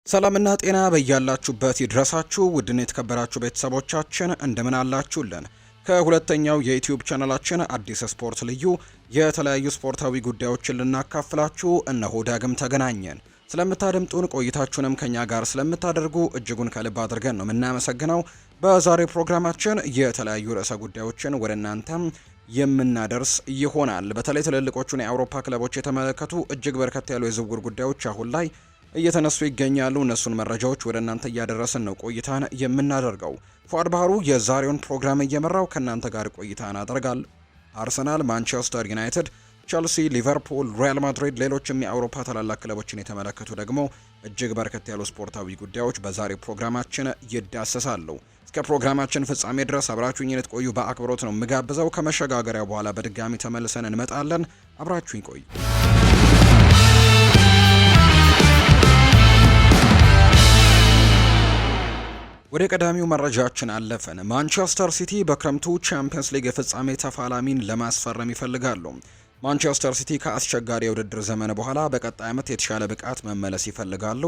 ሰላምና ጤና በያላችሁበት ይድረሳችሁ ውድና የተከበራችሁ ቤተሰቦቻችን እንደምን አላችሁልን? ከሁለተኛው የዩቲዩብ ቻናላችን አዲስ ስፖርት ልዩ የተለያዩ ስፖርታዊ ጉዳዮችን ልናካፍላችሁ እነሆ ዳግም ተገናኘን። ስለምታደምጡን ቆይታችሁንም ከኛ ጋር ስለምታደርጉ እጅጉን ከልብ አድርገን ነው የምናመሰግነው። በዛሬው ፕሮግራማችን የተለያዩ ርዕሰ ጉዳዮችን ወደ እናንተም የምናደርስ ይሆናል። በተለይ ትልልቆቹን የአውሮፓ ክለቦች የተመለከቱ እጅግ በርከት ያሉ የዝውውር ጉዳዮች አሁን ላይ እየተነሱ ይገኛሉ። እነሱን መረጃዎች ወደ እናንተ እያደረስን ነው ቆይታን የምናደርገው። ፉአድ ባህሩ የዛሬውን ፕሮግራም እየመራው ከእናንተ ጋር ቆይታን አደርጋለሁ። አርሰናል፣ ማንቸስተር ዩናይትድ፣ ቸልሲ፣ ሊቨርፑል፣ ሪያል ማድሪድ፣ ሌሎችም የአውሮፓ ታላላቅ ክለቦችን የተመለከቱ ደግሞ እጅግ በርከት ያሉ ስፖርታዊ ጉዳዮች በዛሬው ፕሮግራማችን ይዳሰሳሉ። እስከ ፕሮግራማችን ፍጻሜ ድረስ አብራችሁኝ ልትቆዩ በአክብሮት ነው የምጋብዘው። ከመሸጋገሪያ በኋላ በድጋሚ ተመልሰን እንመጣለን። አብራችሁኝ ቆዩ። ወደ ቀዳሚው መረጃችን አለፈን። ማንቸስተር ሲቲ በክረምቱ ቻምፒየንስ ሊግ የፍጻሜ ተፋላሚን ለማስፈረም ይፈልጋሉ። ማንቸስተር ሲቲ ከአስቸጋሪ የውድድር ዘመን በኋላ በቀጣይ ዓመት የተሻለ ብቃት መመለስ ይፈልጋሉ።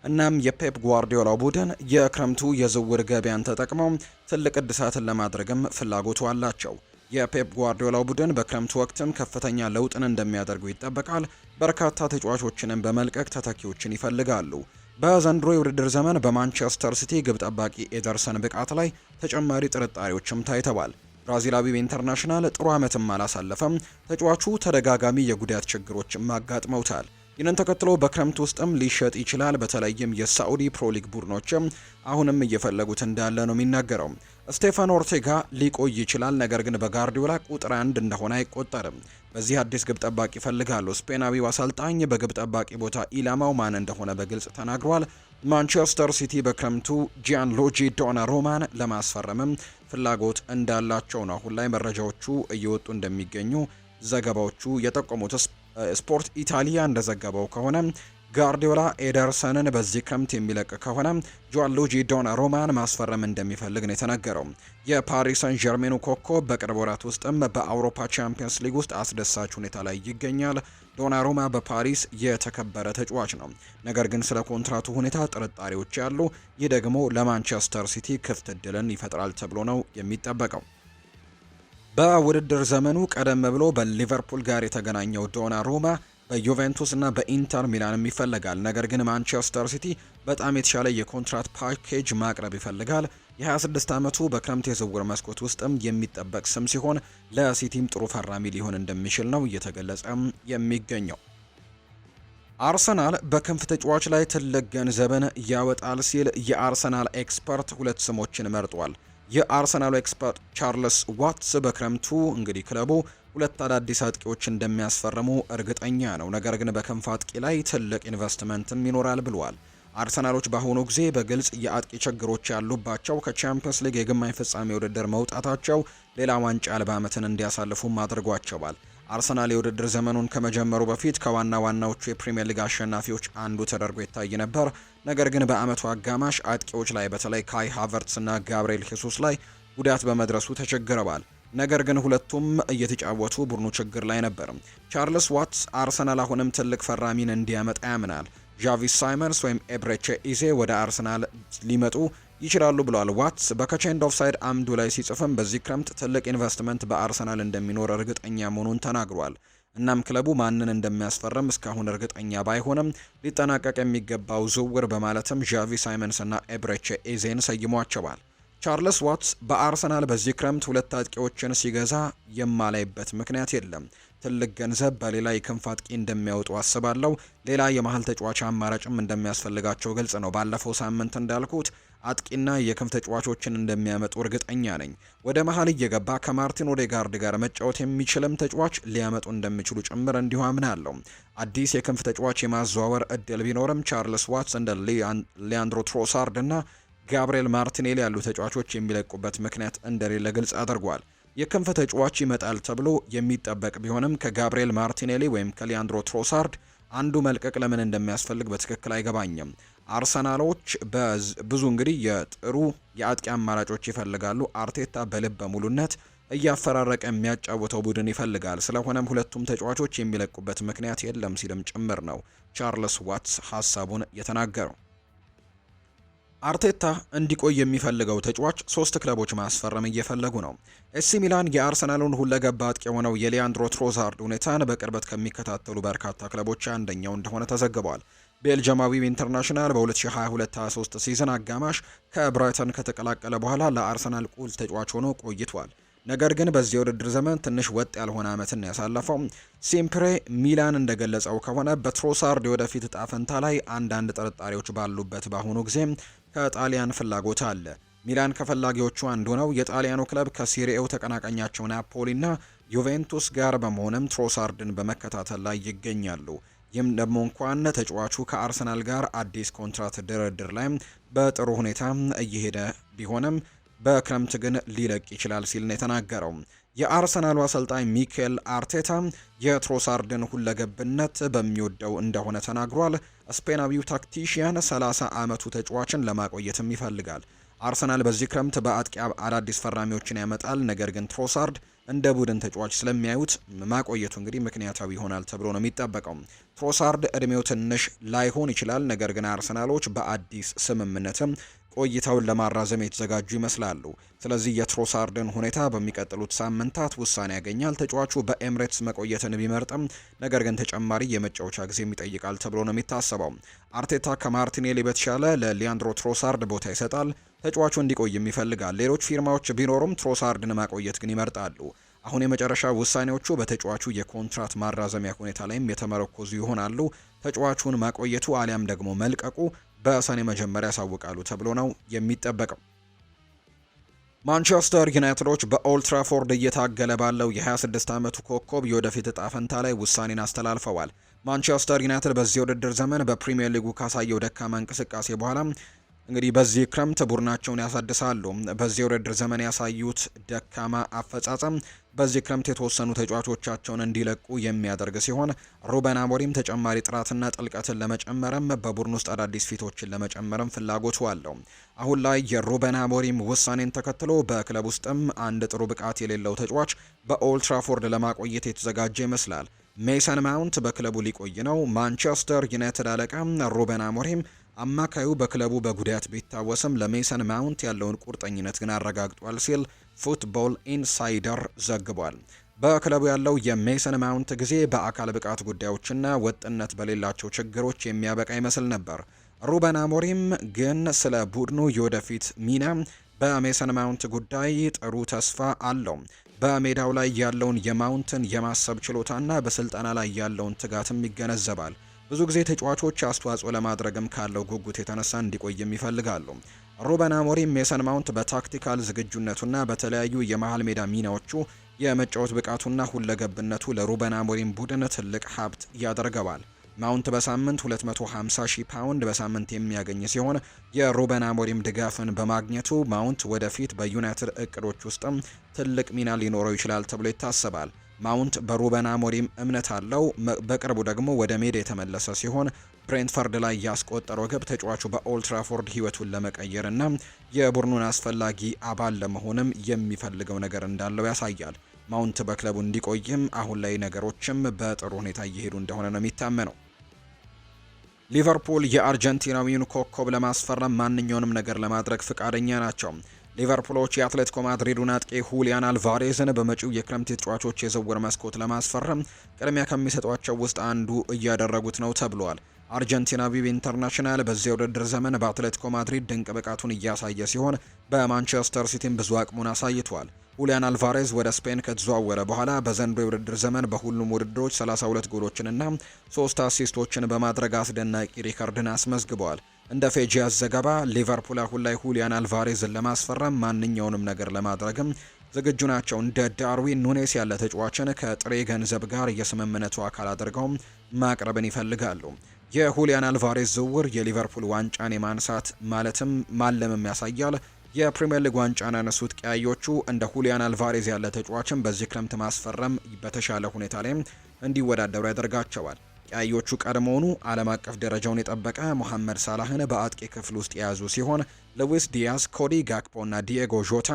እናም የፔፕ ጓርዲዮላ ቡድን የክረምቱ የዝውውር ገበያን ተጠቅመው ትልቅ እድሳትን ለማድረግም ፍላጎቱ አላቸው። የፔፕ ጓርዲዮላ ቡድን በክረምቱ ወቅትም ከፍተኛ ለውጥን እንደሚያደርጉ ይጠበቃል። በርካታ ተጫዋቾችንም በመልቀቅ ተተኪዎችን ይፈልጋሉ። በዘንድሮ የውድድር ዘመን በማንቸስተር ሲቲ ግብ ጠባቂ ኤደርሰን ብቃት ላይ ተጨማሪ ጥርጣሬዎችም ታይተዋል። ብራዚላዊው ኢንተርናሽናል ጥሩ ዓመትም አላሳለፈም። ተጫዋቹ ተደጋጋሚ የጉዳት ችግሮችም አጋጥመውታል። ይህንን ተከትሎ በክረምት ውስጥም ሊሸጥ ይችላል። በተለይም የሳዑዲ ፕሮሊግ ቡድኖችም አሁንም እየፈለጉት እንዳለ ነው የሚናገረው። ስቴፋን ኦርቴጋ ሊቆይ ይችላል፣ ነገር ግን በጋርዲዮላ ቁጥር 1 እንደሆነ አይቆጠርም። በዚህ አዲስ ግብ ጠባቂ ይፈልጋሉ። ስፔናዊው አሰልጣኝ በግብ ጠባቂ ቦታ ኢላማው ማን እንደሆነ በግልጽ ተናግሯል። ማንቸስተር ሲቲ በክረምቱ ጂያንሉጂ ዶናሩማን ለማስፈረምም ፍላጎት እንዳላቸው ነው አሁን ላይ መረጃዎቹ እየወጡ እንደሚገኙ ዘገባዎቹ የጠቆሙት። ስፖርት ኢታሊያ እንደዘገበው ከሆነ ጋርዲዮላ ኤደርሰንን በዚህ ክረምት የሚለቅ ከሆነ ጂያንሉጂ ዶናሩማን ማስፈረም እንደሚፈልግ ነው የተነገረው። የፓሪስ ሰን ዠርሜኑ ኮከብ በቅርብ ወራት ውስጥም በአውሮፓ ቻምፒየንስ ሊግ ውስጥ አስደሳች ሁኔታ ላይ ይገኛል። ዶናሩማ በፓሪስ የተከበረ ተጫዋች ነው፣ ነገር ግን ስለ ኮንትራቱ ሁኔታ ጥርጣሬዎች ያሉ። ይህ ደግሞ ለማንቸስተር ሲቲ ክፍት እድልን ይፈጥራል ተብሎ ነው የሚጠበቀው። በውድድር ዘመኑ ቀደም ብሎ በሊቨርፑል ጋር የተገናኘው ዶናሩማ በዩቬንቱስ እና በኢንተር ሚላንም ይፈልጋል። ነገር ግን ማንቸስተር ሲቲ በጣም የተሻለ የኮንትራት ፓኬጅ ማቅረብ ይፈልጋል። የ26 ዓመቱ በክረምት የዝውውር መስኮት ውስጥም የሚጠበቅ ስም ሲሆን ለሲቲም ጥሩ ፈራሚ ሊሆን እንደሚችል ነው እየተገለጸ የሚገኘው። አርሰናል በክንፍ ተጫዋች ላይ ትልቅ ገንዘብን ያወጣል ሲል የአርሰናል ኤክስፐርት ሁለት ስሞችን መርጧል። የአርሰናሉ ኤክስፐርት ቻርልስ ዋትስ በክረምቱ እንግዲህ ክለቡ ሁለት አዳዲስ አጥቂዎች እንደሚያስፈርሙ እርግጠኛ ነው፣ ነገር ግን በክንፍ አጥቂ ላይ ትልቅ ኢንቨስትመንትም ይኖራል ብለዋል። አርሰናሎች በአሁኑ ጊዜ በግልጽ የአጥቂ ችግሮች ያሉባቸው ከቻምፒየንስ ሊግ የግማሽ ፍጻሜ ውድድር መውጣታቸው ሌላ ዋንጫ አልባ ዓመትን እንዲያሳልፉም አድርጓቸዋል። አርሰናል የውድድር ዘመኑን ከመጀመሩ በፊት ከዋና ዋናዎቹ የፕሪሚየር ሊግ አሸናፊዎች አንዱ ተደርጎ ይታይ ነበር። ነገር ግን በአመቱ አጋማሽ አጥቂዎች ላይ በተለይ ካይ ሃቨርትስ እና ጋብርኤል ሄሱስ ላይ ጉዳት በመድረሱ ተቸግረዋል። ነገር ግን ሁለቱም እየተጫወቱ ቡድኑ ችግር ላይ ነበር። ቻርልስ ዋትስ አርሰናል አሁንም ትልቅ ፈራሚን እንዲያመጣ ያምናል። ጃቪ ሳይመንስ ወይም ኤብሬቼ ኢዜ ወደ አርሰናል ሊመጡ ይችላሉ ብለዋል። ዋትስ በከቼንድ ኦፍሳይድ አምዱ ላይ ሲጽፍም በዚህ ክረምት ትልቅ ኢንቨስትመንት በአርሰናል እንደሚኖር እርግጠኛ መሆኑን ተናግሯል። እናም ክለቡ ማንን እንደሚያስፈርም እስካሁን እርግጠኛ ባይሆንም ሊጠናቀቅ የሚገባው ዝውውር በማለትም ጃቪ ሳይመንስ እና ኤብሬቼ ኢዜን ሰይሟቸዋል። ቻርልስ ዋትስ በአርሰናል በዚህ ክረምት ሁለት አጥቂዎችን ሲገዛ የማላይበት ምክንያት የለም። ትልቅ ገንዘብ በሌላ የክንፍ አጥቂ እንደሚያወጡ አስባለሁ። ሌላ የመሀል ተጫዋች አማራጭም እንደሚያስፈልጋቸው ግልጽ ነው። ባለፈው ሳምንት እንዳልኩት አጥቂና የክንፍ ተጫዋቾችን እንደሚያመጡ እርግጠኛ ነኝ። ወደ መሀል እየገባ ከማርቲን ኦዴጋርድ ጋር መጫወት የሚችልም ተጫዋች ሊያመጡ እንደሚችሉ ጭምር እንዲሁ አምናለሁ። አዲስ የክንፍ ተጫዋች የማዘዋወር እድል ቢኖርም ቻርልስ ዋትስ እንደ ሊያንድሮ ትሮሳርድ እና ጋብርኤል ማርቲኔሊ ያሉ ተጫዋቾች የሚለቁበት ምክንያት እንደሌለ ግልጽ አድርጓል። የክንፍ ተጫዋች ይመጣል ተብሎ የሚጠበቅ ቢሆንም ከጋብርኤል ማርቲኔሊ ወይም ከሊያንድሮ ትሮሳርድ አንዱ መልቀቅ ለምን እንደሚያስፈልግ በትክክል አይገባኝም። አርሰናሎች ብዙ እንግዲህ የጥሩ የአጥቂ አማራጮች ይፈልጋሉ። አርቴታ በልበ ሙሉነት እያፈራረቀ የሚያጫውተው ቡድን ይፈልጋል። ስለሆነም ሁለቱም ተጫዋቾች የሚለቁበት ምክንያት የለም ሲልም ጭምር ነው ቻርልስ ዋትስ ሀሳቡን የተናገረው። አርቴታ እንዲቆይ የሚፈልገው ተጫዋች 3 ክለቦች ማስፈረም እየፈለጉ ነው። ኤሲ ሚላን የአርሰናሉን ሁለገብ አጥቂ የሆነው የሊያንድሮ ትሮዛርድ ሁኔታን በቅርበት ከሚከታተሉ በርካታ ክለቦች አንደኛው እንደሆነ ተዘግቧል። ቤልጅማዊው ኢንተርናሽናል በ2022-23 ሲዝን አጋማሽ ከብራይተን ከተቀላቀለ በኋላ ለአርሰናል ቁልፍ ተጫዋች ሆኖ ቆይቷል። ነገር ግን በዚህ የውድድር ዘመን ትንሽ ወጥ ያልሆነ ዓመትን ያሳለፈው ሲምፕሬ ሚላን እንደገለጸው ከሆነ በትሮሳርድ የወደፊት እጣ ፈንታ ላይ አንዳንድ ጥርጣሬዎች ባሉበት በአሁኑ ጊዜ ከጣሊያን ፍላጎት አለ። ሚላን ከፈላጊዎቹ አንዱ ነው። የጣሊያኑ ክለብ ከሲሪኤው ተቀናቃኛቸው ናፖሊና ዩቬንቱስ ጋር በመሆንም ትሮሳርድን በመከታተል ላይ ይገኛሉ። ይህም ደግሞ እንኳን ተጫዋቹ ከአርሰናል ጋር አዲስ ኮንትራት ድርድር ላይ በጥሩ ሁኔታ እየሄደ ቢሆንም በክረምት ግን ሊለቅ ይችላል ሲል ነው የተናገረው። የአርሰናሉ አሰልጣኝ ሚኬል አርቴታ የትሮሳርድን ሁለገብነት በሚወደው እንደሆነ ተናግሯል። ስፔናዊው ታክቲሽያን 30 ዓመቱ ተጫዋችን ለማቆየትም ይፈልጋል። አርሰናል በዚህ ክረምት በአጥቂ አዳዲስ ፈራሚዎችን ያመጣል። ነገር ግን ትሮሳርድ እንደ ቡድን ተጫዋች ስለሚያዩት ማቆየቱ እንግዲህ ምክንያታዊ ይሆናል ተብሎ ነው የሚጠበቀው። ትሮሳርድ እድሜው ትንሽ ላይሆን ይችላል። ነገር ግን አርሰናሎች በአዲስ ስምምነትም ቆይታውን ለማራዘም የተዘጋጁ ይመስላሉ። ስለዚህ የትሮሳርድን ሁኔታ በሚቀጥሉት ሳምንታት ውሳኔ ያገኛል። ተጫዋቹ በኤምሬትስ መቆየትን ቢመርጥም ነገር ግን ተጨማሪ የመጫወቻ ጊዜ ይጠይቃል ተብሎ ነው የሚታሰበው። አርቴታ ከማርቲኔሊ በተሻለ ለሊያንድሮ ትሮሳርድ ቦታ ይሰጣል። ተጫዋቹ እንዲቆይም ይፈልጋል። ሌሎች ፊርማዎች ቢኖሩም ትሮሳርድን ማቆየት ግን ይመርጣሉ። አሁን የመጨረሻ ውሳኔዎቹ በተጫዋቹ የኮንትራት ማራዘሚያ ሁኔታ ላይም የተመረኮዙ ይሆናሉ። ተጫዋቹን ማቆየቱ አሊያም ደግሞ መልቀቁ በሰኔ መጀመሪያ ያሳውቃሉ ተብሎ ነው የሚጠበቀው። ማንቸስተር ዩናይትዶች በኦልድ ትራፎርድ እየታገለ ባለው የ26 ዓመቱ ኮከብ የወደፊት እጣ ፈንታ ላይ ውሳኔን አስተላልፈዋል። ማንቸስተር ዩናይትድ በዚህ ውድድር ዘመን በፕሪሚየር ሊጉ ካሳየው ደካማ እንቅስቃሴ በኋላ እንግዲህ በዚህ ክረምት ቡድናቸውን ያሳድሳሉ። በዚህ ውድድር ዘመን ያሳዩት ደካማ አፈጻጸም በዚህ ክረምት የተወሰኑ ተጫዋቾቻቸውን እንዲለቁ የሚያደርግ ሲሆን ሩበን አሞሪም ተጨማሪ ጥራትና ጥልቀትን ለመጨመርም በቡድን ውስጥ አዳዲስ ፊቶችን ለመጨመርም ፍላጎቱ አለው። አሁን ላይ የሩበን አሞሪም ውሳኔን ተከትሎ በክለብ ውስጥም አንድ ጥሩ ብቃት የሌለው ተጫዋች በኦልድ ትራፎርድ ለማቆየት የተዘጋጀ ይመስላል። ሜሰን ማውንት በክለቡ ሊቆይ ነው። ማንቸስተር ዩናይትድ አለቃ ሩበን አሞሪም አማካዩ በክለቡ በጉዳት ቢታወስም ለሜሰን ማውንት ያለውን ቁርጠኝነት ግን አረጋግጧል ሲል ፉትቦል ኢንሳይደር ዘግቧል። በክለቡ ያለው የሜሰን ማውንት ጊዜ በአካል ብቃት ጉዳዮችና ወጥነት በሌላቸው ችግሮች የሚያበቃ ይመስል ነበር። ሩበን አሞሪም ግን ስለ ቡድኑ የወደፊት ሚና በሜሰን ማውንት ጉዳይ ጥሩ ተስፋ አለው። በሜዳው ላይ ያለውን የማውንትን የማሰብ ችሎታና በስልጠና ላይ ያለውን ትጋትም ይገነዘባል። ብዙ ጊዜ ተጫዋቾች አስተዋጽኦ ለማድረግም ካለው ጉጉት የተነሳ እንዲቆይም ይፈልጋሉ። ሩበን አሞሪም ሜሰን ማውንት በታክቲካል ዝግጁነቱና በተለያዩ የመሃል ሜዳ ሚናዎቹ የመጫወት ብቃቱና ሁለገብነቱ ለሩበን አሞሪም ቡድን ትልቅ ሀብት ያደርገዋል። ማውንት በሳምንት 250,000 ፓውንድ በሳምንት የሚያገኝ ሲሆን የሩበን አሞሪም ድጋፍን በማግኘቱ ማውንት ወደፊት በዩናይትድ እቅዶች ውስጥም ትልቅ ሚና ሊኖረው ይችላል ተብሎ ይታሰባል። ማውንት በሩበን አሞሪም እምነት አለው። በቅርቡ ደግሞ ወደ ሜዳ የተመለሰ ሲሆን ብሬንትፈርድ ላይ ያስቆጠረው ግብ ተጫዋቹ በኦልድ ትራፎርድ ሕይወቱን ለመቀየርና የቡድኑን አስፈላጊ አባል ለመሆንም የሚፈልገው ነገር እንዳለው ያሳያል። ማውንት በክለቡ እንዲቆይም አሁን ላይ ነገሮችም በጥሩ ሁኔታ እየሄዱ እንደሆነ ነው የሚታመነው። ሊቨርፑል የአርጀንቲናዊውን ኮከብ ለማስፈረም ማንኛውንም ነገር ለማድረግ ፍቃደኛ ናቸው። ሊቨርፑሎች የአትሌቲኮ ማድሪዱን አጥቂ ሁሊያን አልቫሬዝን በመጪው የክረምት ተጫዋቾች የዝውውር መስኮት ለማስፈረም ቅድሚያ ከሚሰጧቸው ውስጥ አንዱ እያደረጉት ነው ተብሏል። አርጀንቲናዊው ኢንተርናሽናል በዚህ ውድድር ዘመን በአትሌቲኮ ማድሪድ ድንቅ ብቃቱን እያሳየ ሲሆን በማንቸስተር ሲቲም ብዙ አቅሙን አሳይቷል። ሁሊያን አልቫሬዝ ወደ ስፔን ከተዘዋወረ በኋላ በዘንድሮው የውድድር ዘመን በሁሉም ውድድሮች 32 ጎሎችንና 3 አሲስቶችን በማድረግ አስደናቂ ሪከርድን አስመዝግበዋል። እንደ ፌጂያስ ዘገባ ሊቨርፑል አሁን ላይ ሁሊያን አልቫሬዝን ለማስፈረም ማንኛውንም ነገር ለማድረግም ዝግጁ ናቸው። እንደ ዳርዊን ኑኔስ ያለ ተጫዋችን ከጥሬ ገንዘብ ጋር የስምምነቱ አካል አድርገው ማቅረብን ይፈልጋሉ። የሁሊያን አልቫሬዝ ዝውውር የሊቨርፑል ዋንጫን የማንሳት ማለትም ማለምም ያሳያል። የፕሪሚየር ሊግ ዋንጫን ያነሱት ቀያዮቹ እንደ ሁሊያን አልቫሬዝ ያለ ተጫዋችን በዚህ ክረምት ማስፈረም በተሻለ ሁኔታ ላይ እንዲወዳደሩ ያደርጋቸዋል። ቀያዮቹ ቀድሞውኑ ዓለም አቀፍ ደረጃውን የጠበቀ ሞሐመድ ሳላህን በአጥቂ ክፍል ውስጥ የያዙ ሲሆን ሉዊስ ዲያዝ፣ ኮዲ ጋክፖ እና ዲየጎ ዦታ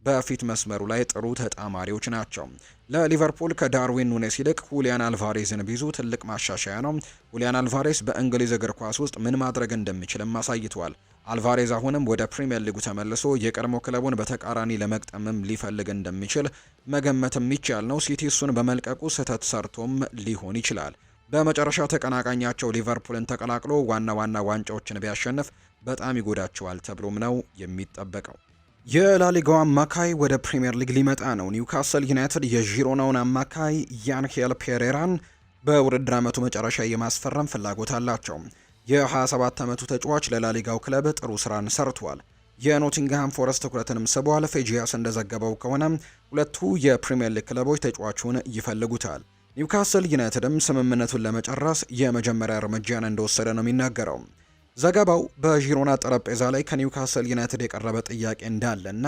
በፊት መስመሩ ላይ ጥሩ ተጣማሪዎች ናቸው። ለሊቨርፑል ከዳርዊን ኑኔስ ይልቅ ሁሊያን አልቫሬዝን ቢዙ ትልቅ ማሻሻያ ነው። ሁሊያን አልቫሬዝ በእንግሊዝ እግር ኳስ ውስጥ ምን ማድረግ እንደሚችልም አሳይቷል። አልቫሬዝ አሁንም ወደ ፕሪምየር ሊጉ ተመልሶ የቀድሞ ክለቡን በተቃራኒ ለመግጠምም ሊፈልግ እንደሚችል መገመት የሚቻል ነው። ሲቲ እሱን በመልቀቁ ስህተት ሰርቶም ሊሆን ይችላል። በመጨረሻ ተቀናቃኛቸው ሊቨርፑልን ተቀላቅሎ ዋና ዋንጫዎችን ቢያሸንፍ በጣም ይጎዳቸዋል ተብሎም ነው የሚጠበቀው። የላሊጋው አማካይ ወደ ፕሪምየር ሊግ ሊመጣ ነው። ኒውካስል ዩናይትድ የዢሮናውን አማካይ ያንሄል ፔሬራን በውድድር ዓመቱ መጨረሻ የማስፈረም ፍላጎት አላቸው። የ27 ዓመቱ ተጫዋች ለላሊጋው ክለብ ጥሩ ስራን ሰርቷል። የኖቲንግሃም ፎረስት ትኩረትንም ስቧል። ፌጂያስ እንደዘገበው ከሆነ ሁለቱ የፕሪምየር ሊግ ክለቦች ተጫዋቹን ይፈልጉታል። ኒውካስል ዩናይትድም ስምምነቱን ለመጨረስ የመጀመሪያ እርምጃን እንደወሰደ ነው የሚናገረው። ዘገባው በዢሮና ጠረጴዛ ላይ ከኒውካስል ዩናይትድ የቀረበ ጥያቄ እንዳለና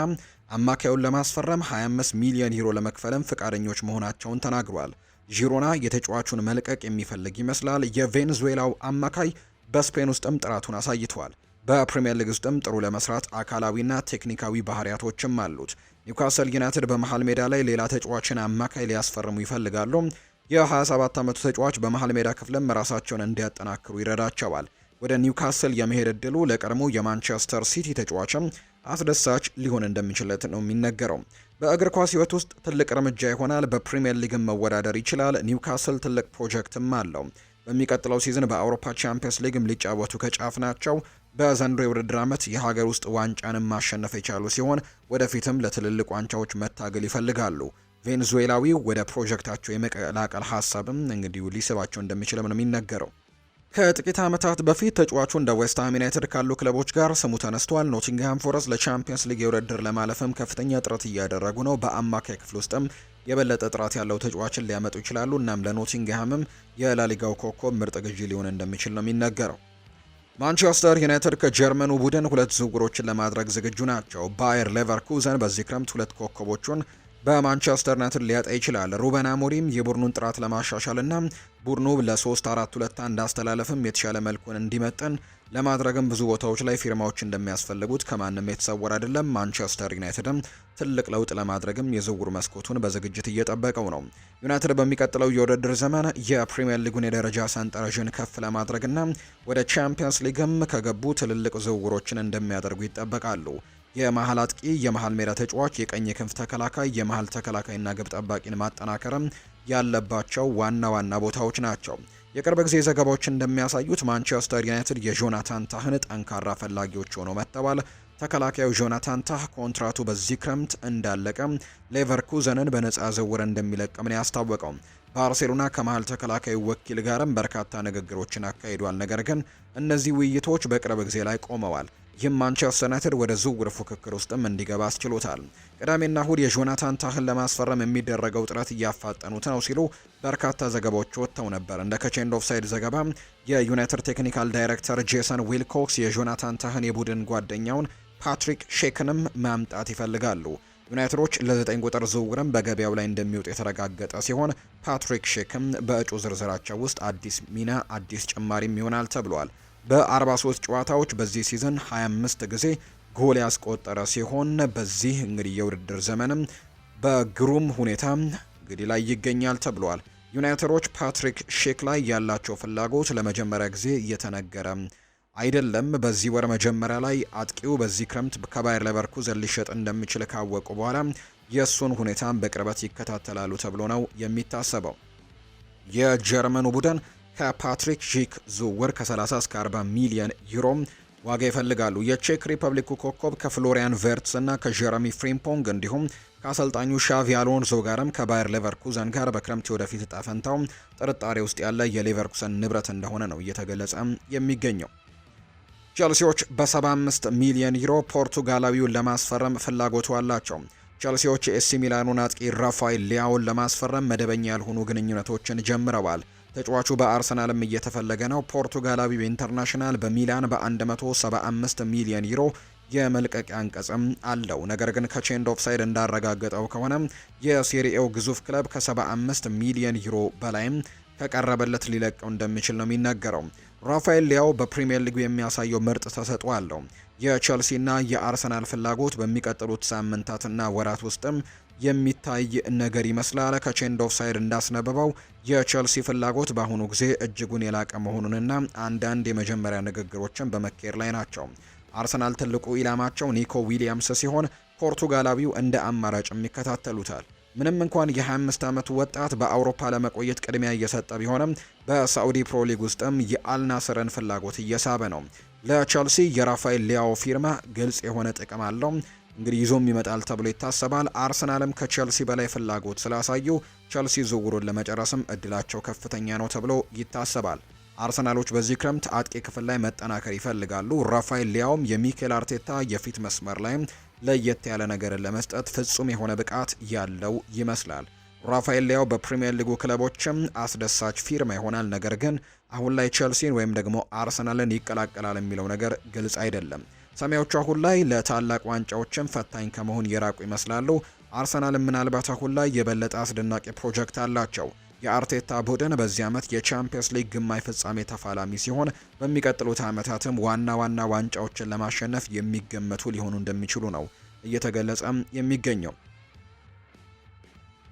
አማካዩን ለማስፈረም 25 ሚሊዮን ዩሮ ለመክፈልም ፍቃደኞች መሆናቸውን ተናግሯል። ዢሮና የተጫዋቹን መልቀቅ የሚፈልግ ይመስላል። የቬንዙዌላው አማካይ በስፔን ውስጥም ጥራቱን አሳይቷል። በፕሪምየር ሊግ ውስጥም ጥሩ ለመስራት አካላዊና ቴክኒካዊ ባህሪያቶችም አሉት። ኒውካስል ዩናይትድ በመሃል ሜዳ ላይ ሌላ ተጫዋችን አማካይ ሊያስፈርሙ ይፈልጋሉ። የ27 ዓመቱ ተጫዋች በመሃል ሜዳ ክፍልም ራሳቸውን እንዲያጠናክሩ ይረዳቸዋል። ወደ ኒውካስል የመሄድ እድሉ ለቀድሞ የማንቸስተር ሲቲ ተጫዋችም አስደሳች ሊሆን እንደሚችለት ነው የሚነገረው። በእግር ኳስ ሕይወት ውስጥ ትልቅ እርምጃ ይሆናል። በፕሪምየር ሊግም መወዳደር ይችላል። ኒውካስል ትልቅ ፕሮጀክትም አለው። በሚቀጥለው ሲዝን በአውሮፓ ቻምፒየንስ ሊግም ሊጫወቱ ከጫፍ ናቸው። በዘንድሮ የውድድር ዓመት የሀገር ውስጥ ዋንጫንም ማሸነፍ የቻሉ ሲሆን ወደፊትም ለትልልቅ ዋንጫዎች መታገል ይፈልጋሉ። ቬንዙዌላዊው ወደ ፕሮጀክታቸው የመቀላቀል ሀሳብም እንግዲሁ ሊስባቸው እንደሚችልም ነው የሚነገረው። ከጥቂት ዓመታት በፊት ተጫዋቹ እንደ ዌስትሃም ዩናይትድ ካሉ ክለቦች ጋር ስሙ ተነስቷል። ኖቲንግሃም ፎረስት ለቻምፒየንስ ሊግ የውድድር ለማለፍም ከፍተኛ ጥረት እያደረጉ ነው። በአማካይ ክፍል ውስጥም የበለጠ ጥራት ያለው ተጫዋችን ሊያመጡ ይችላሉ። እናም ለኖቲንግሃምም የላሊጋው ኮከብ ምርጥ ግዢ ሊሆን እንደሚችል ነው የሚነገረው። ማንቸስተር ዩናይትድ ከጀርመኑ ቡድን 2 ዝውውሮችን ለማድረግ ዝግጁ ናቸው። ባየር ሌቨርኩዘን በዚህ ክረምት 2 ኮከቦቹን በማንቸስተር ዩናይትድ ሊያጣ ይችላል። ሩበን አሞሪም የቡድኑን ጥራት ለማሻሻልና ቡድኑ ለ3-4-2-1 አስተላለፍም የተሻለ መልኩን እንዲመጥን ለማድረግም ብዙ ቦታዎች ላይ ፊርማዎች እንደሚያስፈልጉት ከማንም የተሰወረ አይደለም። ማንቸስተር ዩናይትድም ትልቅ ለውጥ ለማድረግም የዝውውር መስኮቱን በዝግጅት እየጠበቀው ነው። ዩናይትድ በሚቀጥለው የውድድር ዘመን የፕሪሚየር ሊጉን የደረጃ ሰንጠረዥን ከፍ ለማድረግና ወደ ቻምፒየንስ ሊግም ከገቡ ትልልቅ ዝውውሮችን እንደሚያደርጉ ይጠበቃሉ። የመሃል አጥቂ፣ የመሃል ሜዳ ተጫዋች፣ የቀኝ ክንፍ ተከላካይ፣ የመሃል ተከላካይና ግብ ጠባቂን ማጠናከርም ያለባቸው ዋና ቦታዎች ናቸው። የቅርብ ጊዜ ዘገባዎች እንደሚያሳዩት ማንቸስተር ዩናይትድ የጆናታን ታህን ጠንካራ ፈላጊዎች ሆነው መጥተዋል። ተከላካዩ ጆናታን ታህ ኮንትራቱ በዚህ ክረምት እንዳለቀ ሌቨርኩዘንን በነፃ ዝውውር እንደሚለቅም ነው ያስታወቀው። ባርሴሎና ከመሃል ተከላካዩ ወኪል ጋርም በርካታ ንግግሮችን አካሂዷል። ነገር ግን እነዚህ ውይይቶች በቅርብ ጊዜ ላይ ቆመዋል። ይህም ማንቸስተር ዩናይትድ ወደ ዝውውር ፉክክር ውስጥም እንዲገባ አስችሎታል። ቅዳሜና እሁድ የጆናታን ታህን ለማስፈረም የሚደረገው ጥረት እያፋጠኑት ነው ሲሉ በርካታ ዘገባዎች ወጥተው ነበር። እንደ ከቼንድ ኦፍሳይድ ዘገባ የዩናይትድ ቴክኒካል ዳይሬክተር ጄሰን ዊልኮክስ የጆናታን ታህን የቡድን ጓደኛውን ፓትሪክ ሼክንም ማምጣት ይፈልጋሉ። ዩናይትዶች ለ9 ቁጥር ዝውውርም በገበያው ላይ እንደሚወጡ የተረጋገጠ ሲሆን ፓትሪክ ሼክም በእጩ ዝርዝራቸው ውስጥ አዲስ ጭማሪም ይሆናል ተብሏል። በ43 ጨዋታዎች በዚህ ሲዝን 25 ጊዜ ጎል ያስቆጠረ ሲሆን በዚህ እንግዲህ የውድድር ዘመንም በግሩም ሁኔታ እንግዲህ ላይ ይገኛል ተብሏል። ዩናይትዶች ፓትሪክ ሼክ ላይ ያላቸው ፍላጎት ለመጀመሪያ ጊዜ እየተነገረ አይደለም። በዚህ ወር መጀመሪያ ላይ አጥቂው በዚህ ክረምት ከባየር ሌቨርኩዘን ሊሸጥ እንደሚችል ካወቁ በኋላ የእሱን ሁኔታም በቅርበት ይከታተላሉ ተብሎ ነው የሚታሰበው። የጀርመኑ ቡድን ከፓትሪክ ሺክ ዝውውር ከ30 እስከ 40 ሚሊዮን ዩሮ ዋጋ ይፈልጋሉ። የቼክ ሪፐብሊኩ ኮከብ ከፍሎሪያን ቨርትስ እና ከጀረሚ ፍሪምፖንግ እንዲሁም ከአሰልጣኙ ሻቪ አሎንሶ ጋርም ከባየር ሌቨርኩዘን ጋር በክረምት ወደፊት እጣ ፈንታው ጥርጣሬ ውስጥ ያለ የሌቨርኩዘን ንብረት እንደሆነ ነው እየተገለጸ የሚገኘው። ቸልሲዎች በ75 ሚሊዮን ዩሮ ፖርቱጋላዊውን ለማስፈረም ፍላጎቱ አላቸው። ቸልሲዎች የኤሲ ሚላኑን አጥቂ ራፋኤል ሊያውን ለማስፈረም መደበኛ ያልሆኑ ግንኙነቶችን ጀምረዋል። ተጫዋቹ በአርሰናልም እየተፈለገ ነው። ፖርቱጋላዊው ኢንተርናሽናል በሚላን በ175 ሚሊዮን ዩሮ የመልቀቂያ አንቀጽም አለው። ነገር ግን ከቼንድ ኦፍሳይድ እንዳረጋገጠው ከሆነ የሴሪኤው ግዙፍ ክለብ ከ75 ሚሊዮን ዩሮ በላይም ከቀረበለት ሊለቀው እንደሚችል ነው የሚነገረው። ራፋኤል ሊያው በፕሪሚየር ሊጉ የሚያሳየው ምርጥ ተሰጥኦ አለው። የቸልሲና የአርሰናል ፍላጎት በሚቀጥሉት ሳምንታትና ወራት ውስጥም የሚታይ ነገር ይመስላል። ከቼንድ ኦፍሳይድ እንዳስነበበው የቸልሲ ፍላጎት በአሁኑ ጊዜ እጅጉን የላቀ መሆኑንና አንዳንድ የመጀመሪያ ንግግሮችን በመካሄድ ላይ ናቸው። አርሰናል ትልቁ ኢላማቸው ኒኮ ዊሊያምስ ሲሆን ፖርቱጋላዊው እንደ አማራጭም ይከታተሉታል። ምንም እንኳን የ25 ዓመቱ ወጣት በአውሮፓ ለመቆየት ቅድሚያ እየሰጠ ቢሆንም በሳዑዲ ፕሮ ሊግ ውስጥም የአልናስርን ፍላጎት እየሳበ ነው። ለቸልሲ የራፋኤል ሊያኦ ፊርማ ግልጽ የሆነ ጥቅም አለው። እንግዲህ ይዞም ይመጣል ተብሎ ይታሰባል። አርሰናልም ከቸልሲ በላይ ፍላጎት ስላሳዩ ቸልሲ ዝውውሩን ለመጨረስም እድላቸው ከፍተኛ ነው ተብሎ ይታሰባል። አርሰናሎች በዚህ ክረምት አጥቂ ክፍል ላይ መጠናከር ይፈልጋሉ። ራፋኤል ሊያኦም የሚኬል አርቴታ የፊት መስመር ላይም ለየት ያለ ነገርን ለመስጠት ፍጹም የሆነ ብቃት ያለው ይመስላል። ራፋኤል ሊያኦ በፕሪሚየር ሊጉ ክለቦችም አስደሳች ፊርማ ይሆናል። ነገር ግን አሁን ላይ ቸልሲን ወይም ደግሞ አርሰናልን ይቀላቀላል የሚለው ነገር ግልጽ አይደለም። ሰማያዎቹ አሁን ላይ ለታላቅ ዋንጫዎችም ፈታኝ ከመሆን የራቁ ይመስላሉ። አርሰናል ምናልባት አሁን ላይ የበለጠ አስደናቂ ፕሮጀክት አላቸው። የአርቴታ ቡድን በዚህ ዓመት የቻምፒየንስ ሊግ ግማሽ ፍጻሜ ተፋላሚ ሲሆን በሚቀጥሉት ዓመታትም ዋና ዋንጫዎችን ለማሸነፍ የሚገመቱ ሊሆኑ እንደሚችሉ ነው እየተገለጸም የሚገኘው።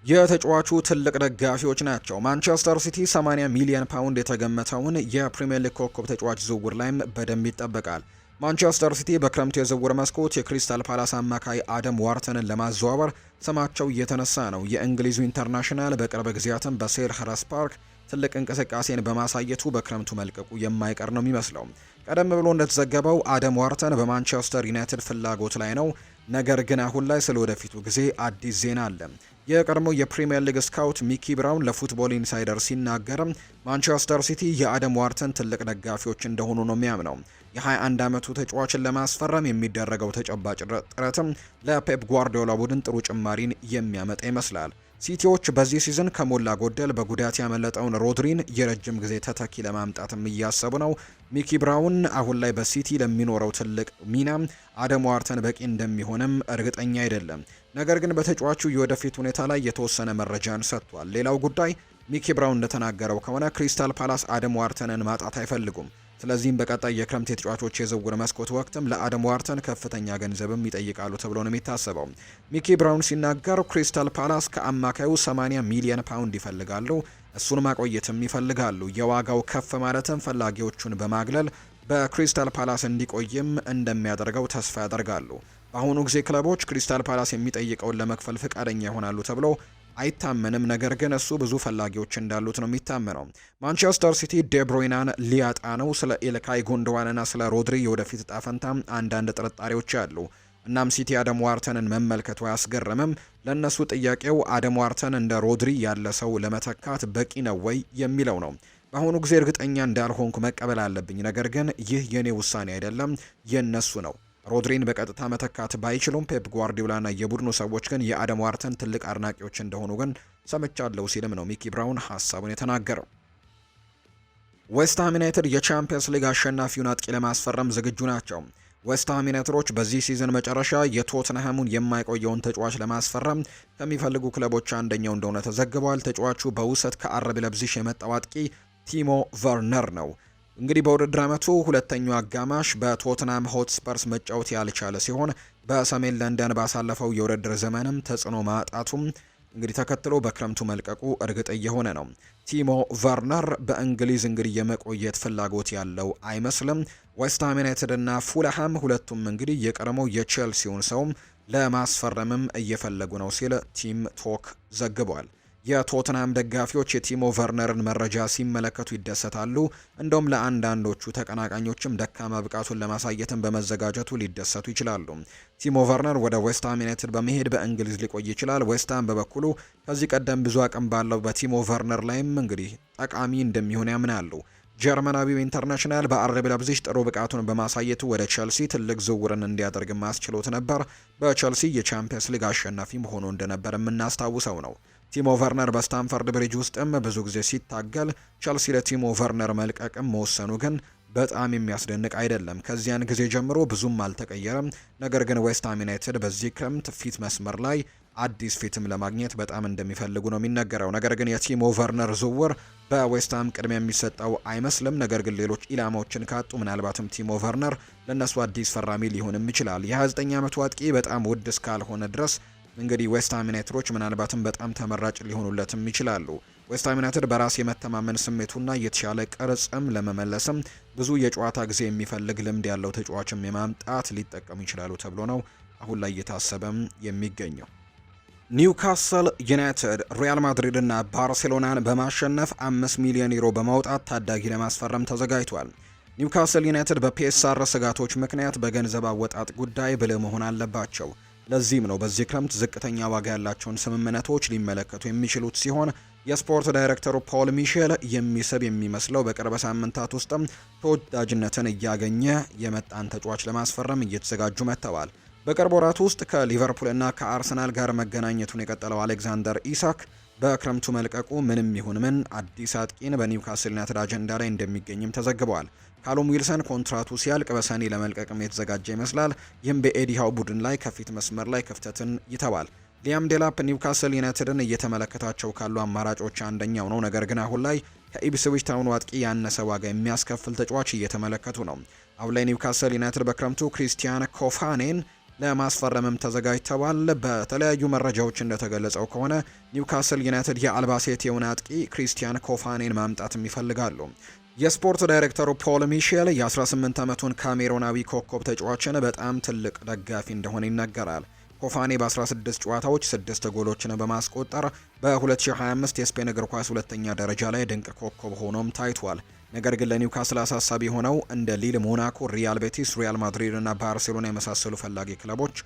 የተጫዋቹ ትልቅ ደጋፊዎች ናቸው። ማንቸስተር ሲቲ 80 ሚሊዮን ፓውንድ የተገመተውን የፕሪሚየር ሊግ ኮከብ ተጫዋች ዝውውር ላይም በደንብ ይጠበቃል። ማንቸስተር ሲቲ በክረምቱ የዝውውር መስኮት የክሪስታል ፓላስ አማካይ አደም ዋርተንን ለማዘዋወር ስማቸው እየተነሳ ነው። የእንግሊዙ ኢንተርናሽናል በቅርብ ጊዜያትም በሴልኸርስት ፓርክ ትልቅ እንቅስቃሴን በማሳየቱ በክረምቱ መልቀቁ የማይቀር ነው የሚመስለው። ቀደም ብሎ እንደተዘገበው አደም ዋርተን በማንቸስተር ዩናይትድ ፍላጎት ላይ ነው። ነገር ግን አሁን ላይ ስለ ወደፊቱ ጊዜ አዲስ ዜና አለ። የቀድሞው የፕሪሚየር ሊግ ስካውት ሚኪ ብራውን ለፉትቦል ኢንሳይደር ሲናገርም ማንቸስተር ሲቲ የአደም ዋርተን ትልቅ ደጋፊዎች እንደሆኑ ነው የሚያምነው። የ21 ዓመቱ ተጫዋችን ለማስፈረም የሚደረገው ተጨባጭ ጥረትም ለፔፕ ጓርዲዮላ ቡድን ጥሩ ጭማሪን የሚያመጣ ይመስላል። ሲቲዎች በዚህ ሲዝን ከሞላ ጎደል በጉዳት ያመለጠውን ሮድሪን የረጅም ጊዜ ተተኪ ለማምጣትም እያሰቡ ነው። ሚኪ ብራውን አሁን ላይ በሲቲ ለሚኖረው ትልቅ ሚና አደም ዋርተን በቂ እንደሚሆንም እርግጠኛ አይደለም። ነገር ግን በተጫዋቹ የወደፊት ሁኔታ ላይ የተወሰነ መረጃን ሰጥቷል። ሌላው ጉዳይ ሚኪ ብራውን እንደተናገረው ከሆነ ክሪስታል ፓላስ አደም ዋርተንን ማጣት አይፈልጉም። ስለዚህም በቀጣይ የክረምት የተጫዋቾች የዝውውር መስኮት ወቅትም ለአደም ዋርተን ከፍተኛ ገንዘብም ይጠይቃሉ ተብሎ ነው የሚታሰበው። ሚኪ ብራውን ሲናገር ክሪስታል ፓላስ ከአማካዩ 80 ሚሊዮን ፓውንድ ይፈልጋሉ፣ እሱን ማቆየትም ይፈልጋሉ። የዋጋው ከፍ ማለትም ፈላጊዎቹን በማግለል በክሪስታል ፓላስ እንዲቆይም እንደሚያደርገው ተስፋ ያደርጋሉ። በአሁኑ ጊዜ ክለቦች ክሪስታል ፓላስ የሚጠይቀውን ለመክፈል ፈቃደኛ ይሆናሉ ተብሎ አይታመንም። ነገር ግን እሱ ብዙ ፈላጊዎች እንዳሉት ነው የሚታመነው። ማንቸስተር ሲቲ ዴብሮይናን ሊያጣ ነው። ስለ ኢልካይ ጉንዶዋንና ስለ ሮድሪ የወደፊት እጣ ፈንታ አንዳንድ ጥርጣሬዎች አሉ። እናም ሲቲ አደም ዋርተንን መመልከቱ አያስገርምም። ለእነሱ ጥያቄው አደም ዋርተን እንደ ሮድሪ ያለ ሰው ለመተካት በቂ ነው ወይ የሚለው ነው። በአሁኑ ጊዜ እርግጠኛ እንዳልሆንኩ መቀበል አለብኝ። ነገር ግን ይህ የኔ ውሳኔ አይደለም፣ የነሱ ነው። ሮድሪን በቀጥታ መተካት ባይችሉም ፔፕ ጓርዲዮላና የቡድኑ ሰዎች ግን የአደም ዋርተን ትልቅ አድናቂዎች እንደሆኑ ግን ሰምቻለሁ ሲልም ነው ሚኪ ብራውን ሀሳቡን የተናገረው። ዌስትሃም ዩናይትድ የቻምፒየንስ ሊግ አሸናፊውን አጥቂ ለማስፈረም ዝግጁ ናቸው። ዌስትሃም ዩናይትዶች በዚህ ሲዝን መጨረሻ የቶትንሃሙን የማይቆየውን ተጫዋች ለማስፈረም ከሚፈልጉ ክለቦች አንደኛው እንደሆነ ተዘግቧል። ተጫዋቹ በውሰት ከአረብ ለብዚሽ የመጣው አጥቂ ቲሞ ቨርነር ነው። እንግዲህ በውድድር ዓመቱ ሁለተኛው አጋማሽ በቶትናም ሆትስፐርስ መጫወት ያልቻለ ሲሆን በሰሜን ለንደን ባሳለፈው የውድድር ዘመንም ተጽዕኖ ማጣቱም እንግዲህ ተከትሎ በክረምቱ መልቀቁ እርግጥ እየሆነ ነው። ቲሞ ቨርነር በእንግሊዝ እንግዲህ የመቆየት ፍላጎት ያለው አይመስልም። ዌስትሃም ዩናይትድ እና ፉልሃም ሁለቱም እንግዲህ የቀድሞው የቼልሲውን ሰውም ለማስፈረምም እየፈለጉ ነው ሲል ቲም ቶክ ዘግቧል። የቶትናም ደጋፊዎች የቲሞ ቨርነርን መረጃ ሲመለከቱ ይደሰታሉ። እንደውም ለአንዳንዶቹ ተቀናቃኞችም ደካማ ብቃቱን ለማሳየትም በመዘጋጀቱ ሊደሰቱ ይችላሉ። ቲሞ ቨርነር ወደ ዌስትሃም ዩናይትድ በመሄድ በእንግሊዝ ሊቆይ ይችላል። ዌስትሃም በበኩሉ ከዚህ ቀደም ብዙ አቅም ባለው በቲሞ ቨርነር ላይም እንግዲህ ጠቃሚ እንደሚሆን ያምናሉ። ጀርመናዊው ኢንተርናሽናል በአረብ ለብዚሽ ጥሩ ብቃቱን በማሳየቱ ወደ ቸልሲ ትልቅ ዝውውርን እንዲያደርግ ማስችሎት ነበር። በቸልሲ የቻምፒየንስ ሊግ አሸናፊም ሆኖ እንደነበር የምናስታውሰው ነው። ቲሞ ቨርነር በስታንፈርድ ብሪጅ ውስጥም ብዙ ጊዜ ሲታገል ቸልሲ ለቲሞ ቨርነር መልቀቅም መወሰኑ ግን በጣም የሚያስደንቅ አይደለም። ከዚያን ጊዜ ጀምሮ ብዙም አልተቀየረም። ነገር ግን ዌስትሃም ዩናይትድ በዚህ ክረምት ፊት መስመር ላይ አዲስ ፊትም ለማግኘት በጣም እንደሚፈልጉ ነው የሚነገረው። ነገር ግን የቲሞ ቨርነር ዝውውር በዌስትሃም ቅድሚያ የሚሰጠው አይመስልም። ነገር ግን ሌሎች ኢላማዎችን ካጡ ምናልባትም ቲሞ ቨርነር ለእነሱ አዲስ ፈራሚ ሊሆንም ይችላል። የ29 ዓመቱ አጥቂ በጣም ውድ እስካልሆነ ድረስ እንግዲህ ዌስትሃም ዩናይትዶች ምናልባትም በጣም ተመራጭ ሊሆኑለትም ይችላሉ። ዌስትሃም ዩናይትድ በራስ የመተማመን ስሜቱና የተሻለ ቅርጽም ለመመለስም ብዙ የጨዋታ ጊዜ የሚፈልግ ልምድ ያለው ተጫዋችም የማምጣት ሊጠቀሙ ይችላሉ ተብሎ ነው አሁን ላይ እየታሰበም የሚገኘው። ኒውካስል ዩናይትድ ሪያል ማድሪድ እና ባርሴሎናን በማሸነፍ 5 ሚሊዮን ዩሮ በማውጣት ታዳጊ ለማስፈረም ተዘጋጅቷል። ኒውካስል ዩናይትድ በፒኤስአር ስጋቶች ምክንያት በገንዘብ አወጣጥ ጉዳይ ብልህ መሆን አለባቸው። ለዚህም ነው በዚህ ክረምት ዝቅተኛ ዋጋ ያላቸውን ስምምነቶች ሊመለከቱ የሚችሉት ሲሆን የስፖርት ዳይሬክተሩ ፖል ሚሼል የሚስብ የሚመስለው በቅርብ ሳምንታት ውስጥም ተወዳጅነትን እያገኘ የመጣን ተጫዋች ለማስፈረም እየተዘጋጁ መጥተዋል። በቅርብ ወራት ውስጥ ከሊቨርፑልና ከአርሰናል ጋር መገናኘቱን የቀጠለው አሌክዛንደር ኢሳክ በክረምቱ መልቀቁ ምንም ይሁን ምን አዲስ አጥቂን በኒውካስል ዩናይትድ አጀንዳ ላይ እንደሚገኝም ተዘግበዋል። ካሉም ዊልሰን ኮንትራቱ ሲያልቅ በሰኔ ለመልቀቅም የተዘጋጀ ይመስላል። ይህም በኤዲሃው ቡድን ላይ ከፊት መስመር ላይ ክፍተትን ይተዋል። ሊያም ዴላፕ ኒውካስል ዩናይትድን እየተመለከታቸው ካሉ አማራጮች አንደኛው ነው። ነገር ግን አሁን ላይ ከኢፕስዊች ታውን አጥቂ ያነሰ ዋጋ የሚያስከፍል ተጫዋች እየተመለከቱ ነው። አሁን ላይ ኒውካስል ዩናይትድ በክረምቱ ክሪስቲያን ኮፋኔን ለማስፈረምም ተዘጋጅተዋል። በተለያዩ መረጃዎች እንደተገለጸው ከሆነ ኒውካስል ዩናይትድ የአልባሴት የሆነ አጥቂ ክሪስቲያን ኮፋኔን ማምጣትም ይፈልጋሉ። የስፖርት ዳይሬክተሩ ፖል ሚሼል የ18 ዓመቱን ካሜሮናዊ ኮከብ ተጫዋችን በጣም ትልቅ ደጋፊ እንደሆነ ይነገራል። ኮፋኔ በ16 ጨዋታዎች 6 ጎሎችን በማስቆጠር በ2025 የስፔን እግር ኳስ ሁለተኛ ደረጃ ላይ ድንቅ ኮከብ ሆኖም ታይቷል። ነገር ግን ለኒውካስል አሳሳቢ ሆነው እንደ ሊል፣ ሞናኮ፣ ሪያል ቤቲስ፣ ሪያል ማድሪድ እና ባርሴሎና የመሳሰሉ ፈላጊ ክለቦች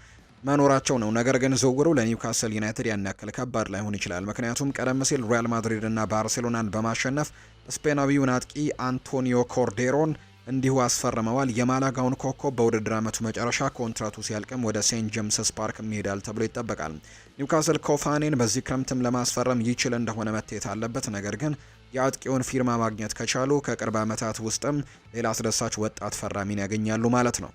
መኖራቸው ነው። ነገር ግን ዝውውሩ ለኒውካስል ዩናይትድ ያን ያክል ከባድ ላይሆን ይችላል። ምክንያቱም ቀደም ሲል ሪያል ማድሪድ እና ባርሴሎናን በማሸነፍ ስፔናዊውን አጥቂ አንቶኒዮ ኮርዴሮን እንዲሁ አስፈርመዋል። የማላጋውን ኮከብ በውድድር ዓመቱ መጨረሻ ኮንትራቱ ሲያልቅም ወደ ሴንት ጄምስስ ፓርክ ይሄዳል ተብሎ ይጠበቃል። ኒውካስል ኮፋኔን በዚህ ክረምትም ለማስፈረም ይችል እንደሆነ መታየት አለበት። ነገር ግን የአጥቂውን ፊርማ ማግኘት ከቻሉ ከቅርብ ዓመታት ውስጥም ሌላ አስደሳች ወጣት ፈራሚን ያገኛሉ ማለት ነው።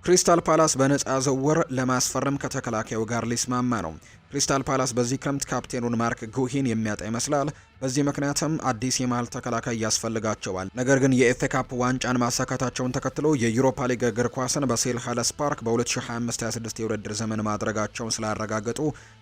ክሪስታል ፓላስ በነፃ ዝውውር ለማስፈረም ከተከላካዩ ጋር ሊስማማ ነው። ክሪስታል ፓላስ በዚህ ክረምት ካፕቴኑን ማርክ ጉሂን የሚያጣ ይመስላል። በዚህ ምክንያትም አዲስ የመሃል ተከላካይ ያስፈልጋቸዋል። ነገር ግን የኤፍኤ ካፕ ዋንጫን ማሳካታቸውን ተከትሎ የዩሮፓ ሊግ እግር ኳስን በሴልኸርስት ፓርክ በ2025/26 የውድድር ዘመን ማድረጋቸውን ስላረጋገጡ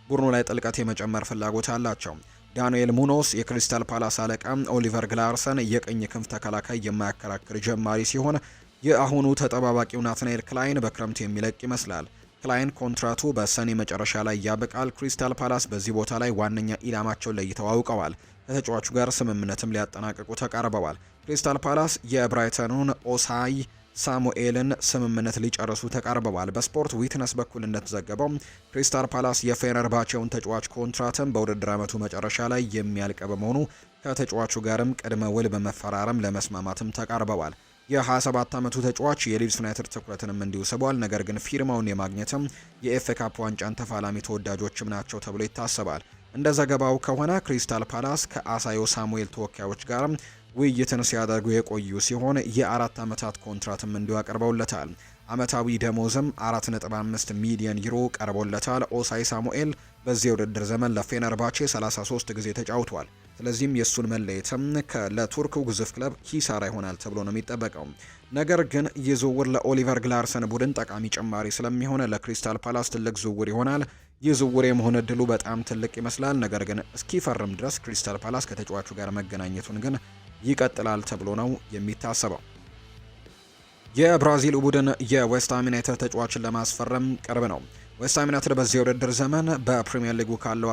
ቡድኑ ላይ ጥልቀት የመጨመር ፍላጎት አላቸው። ዳንኤል ሙኖስ የክሪስታል ፓላስ አለቃ ኦሊቨር ግላርሰን የቀኝ ክንፍ ተከላካይ የማያከራክር ጀማሪ ሲሆን የአሁኑ ተጠባባቂው ናትናኤል ክላይን በክረምቱ የሚለቅ ይመስላል። ክላይን ኮንትራቱ በሰኔ መጨረሻ ላይ ያበቃል። ክሪስታል ፓላስ በዚህ ቦታ ላይ ዋነኛ ኢላማቸውን ለይተው አውቀዋል። ከተጫዋቹ ጋር ስምምነትም ሊያጠናቅቁ ተቃርበዋል። ክሪስታል ፓላስ የብራይተኑን ኦሳይ ሳሙኤልን ስምምነት ሊጨርሱ ተቃርበዋል። በስፖርት ዊትነስ በኩል እንደተዘገበው ክሪስታል ፓላስ የፌነርባቼውን ተጫዋች ኮንትራትም በውድድር ዓመቱ መጨረሻ ላይ የሚያልቅ በመሆኑ ከተጫዋቹ ጋርም ቅድመ ውል በመፈራረም ለመስማማትም ተቃርበዋል። የ27 ዓመቱ ተጫዋች የሊድስ ዩናይትድ ትኩረትንም እንዲሁ ስቧል። ነገር ግን ፊርማውን የማግኘትም የኤፍኤ ካፕ ዋንጫን ተፋላሚ ተወዳጆችም ናቸው ተብሎ ይታሰባል። እንደ ዘገባው ከሆነ ክሪስታል ፓላስ ከአሳዮ ሳሙኤል ተወካዮች ጋርም ውይይትን ሲያደርጉ የቆዩ ሲሆን የ4 ዓመታት ኮንትራትም እንዲሁ አቅርበውለታል። ዓመታዊ ደሞዝም 4.5 ሚሊዮን ዩሮ ቀርቦለታል። ኦሳይ ሳሙኤል በዚህ የውድድር ዘመን ለፌነርባቼ 33 ጊዜ ተጫውቷል። ስለዚህም የእሱን መለየትም ለቱርኩ ግዙፍ ክለብ ኪሳራ ይሆናል ተብሎ ነው የሚጠበቀው። ነገር ግን ይህ ዝውውር ለኦሊቨር ግላርሰን ቡድን ጠቃሚ ጭማሪ ስለሚሆን ለክሪስታል ፓላስ ትልቅ ዝውውር ይሆናል። ይህ ዝውውር የመሆን እድሉ በጣም ትልቅ ይመስላል። ነገር ግን እስኪፈርም ድረስ ክሪስታል ፓላስ ከተጫዋቹ ጋር መገናኘቱን ግን ይቀጥላል ተብሎ ነው የሚታሰበው። የብራዚል ቡድን የዌስትሃም ዩናይትድ ተጫዋችን ለማስፈረም ቅርብ ነው። ዌስትሃም ዩናይትድ በዚህ የውድድር ዘመን በፕሪሚየር ሊጉ ካለው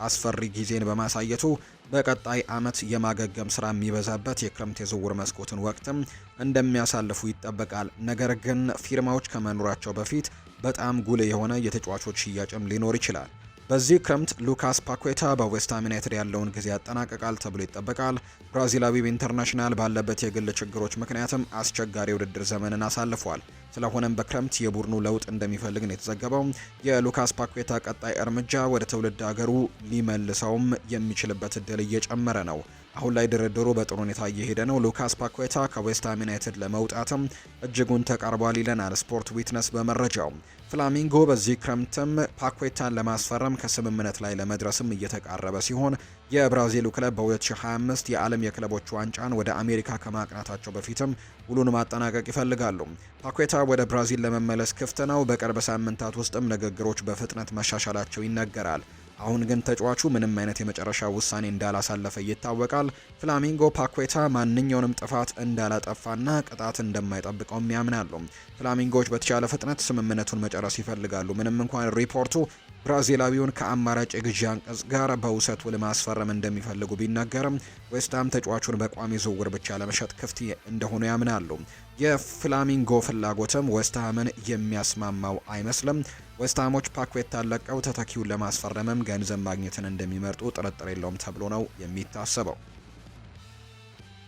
አስፈሪ ጊዜን በማሳየቱ በቀጣይ ዓመት የማገገም ስራ የሚበዛበት የክረምት የዝውውር መስኮትን ወቅትም እንደሚያሳልፉ ይጠበቃል። ነገር ግን ፊርማዎች ከመኖራቸው በፊት በጣም ጉልህ የሆነ የተጫዋቾች ሽያጭም ሊኖር ይችላል። በዚህ ክረምት ሉካስ ፓኩዌታ በዌስትሃም ዩናይትድ ያለውን ጊዜ ያጠናቅቃል ተብሎ ይጠበቃል። ብራዚላዊው ኢንተርናሽናል ባለበት የግል ችግሮች ምክንያትም አስቸጋሪ የውድድር ዘመንን አሳልፏል። ስለሆነም በክረምት የቡድኑ ለውጥ እንደሚፈልግ ነው የተዘገበው። የሉካስ ፓኩዌታ ቀጣይ እርምጃ ወደ ትውልድ ሀገሩ ሊመልሰውም የሚችልበት እድል እየጨመረ ነው። አሁን ላይ ድርድሩ በጥሩ ሁኔታ እየሄደ ነው። ሉካስ ፓኩዌታ ከዌስትሃም ዩናይትድ ለመውጣትም እጅጉን ተቃርቧል ይለናል ስፖርት ዊትነስ በመረጃው። ፍላሚንጎ በዚህ ክረምትም ፓኩዌታን ለማስፈረም ከስምምነት ላይ ለመድረስም እየተቃረበ ሲሆን የብራዚሉ ክለብ በ2025 የዓለም የክለቦች ዋንጫን ወደ አሜሪካ ከማቅናታቸው በፊትም ውሉን ማጠናቀቅ ይፈልጋሉ። ፓኩዌታ ወደ ብራዚል ለመመለስ ክፍት ነው። በቅርብ ሳምንታት ውስጥም ንግግሮች በፍጥነት መሻሻላቸው ይነገራል። አሁን ግን ተጫዋቹ ምንም አይነት የመጨረሻ ውሳኔ እንዳላሳለፈ ይታወቃል። ፍላሚንጎ ፓኩዌታ ማንኛውንም ጥፋት እንዳላጠፋና ቅጣት እንደማይጠብቀውም ያምናሉ። ፍላሚንጎዎች በተቻለ ፍጥነት ስምምነቱን መጨረስ ይፈልጋሉ። ምንም እንኳን ሪፖርቱ ብራዚላዊውን ከአማራጭ የግዢ አንቀጽ ጋር በውሰት ውል ማስፈረም እንደሚፈልጉ ቢናገርም ዌስትሃም ተጫዋቹን በቋሚ ዝውውር ብቻ ለመሸጥ ክፍት እንደሆኑ ያምናሉ። የፍላሚንጎ ፍላጎትም ዌስትሃምን የሚያስማማው አይመስልም። ዌስትሃሞች ፓኩዌታን ለቀው ተተኪውን ለማስፈረምም ገንዘብ ማግኘትን እንደሚመርጡ ጥርጥር የለውም ተብሎ ነው የሚታሰበው።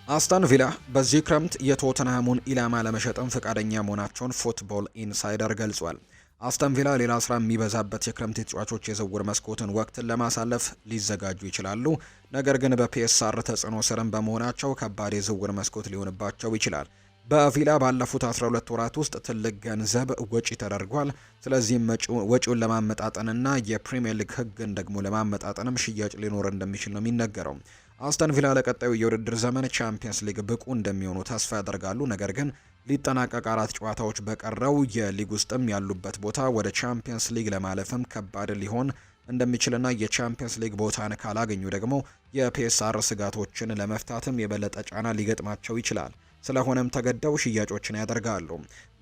አስተን ቪላ በዚህ ክረምት የቶተንሃሙን ኢላማ ለመሸጥም ፈቃደኛ መሆናቸውን ፉትቦል ኢንሳይደር ገልጿል። አስተን ቪላ ሌላ ስራ የሚበዛበት የክረምት ተጫዋቾች የዝውውር መስኮትን ወቅትን ለማሳለፍ ሊዘጋጁ ይችላሉ። ነገር ግን በፒኤስአር ተጽዕኖ ስርም በመሆናቸው ከባድ የዝውውር መስኮት ሊሆንባቸው ይችላል። በቪላ ባለፉት 12 ወራት ውስጥ ትልቅ ገንዘብ ወጪ ተደርጓል። ስለዚህም ወጪውን ለማመጣጠንና የፕሪሚየር ሊግ ሕግን ደግሞ ለማመጣጠንም ሽያጭ ሊኖር እንደሚችል ነው የሚነገረው። አስተን ቪላ ለቀጣዩ የውድድር ዘመን ቻምፒየንስ ሊግ ብቁ እንደሚሆኑ ተስፋ ያደርጋሉ። ነገር ግን ሊጠናቀቅ 4 ጨዋታዎች በቀረው የሊግ ውስጥም ያሉበት ቦታ ወደ ቻምፒየንስ ሊግ ለማለፍም ከባድ ሊሆን እንደሚችልና የቻምፒየንስ ሊግ ቦታን ካላገኙ ደግሞ የፒኤስአር ስጋቶችን ለመፍታትም የበለጠ ጫና ሊገጥማቸው ይችላል። ስለሆነም ተገደው ሽያጮችን ያደርጋሉ።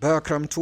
በክረምቱ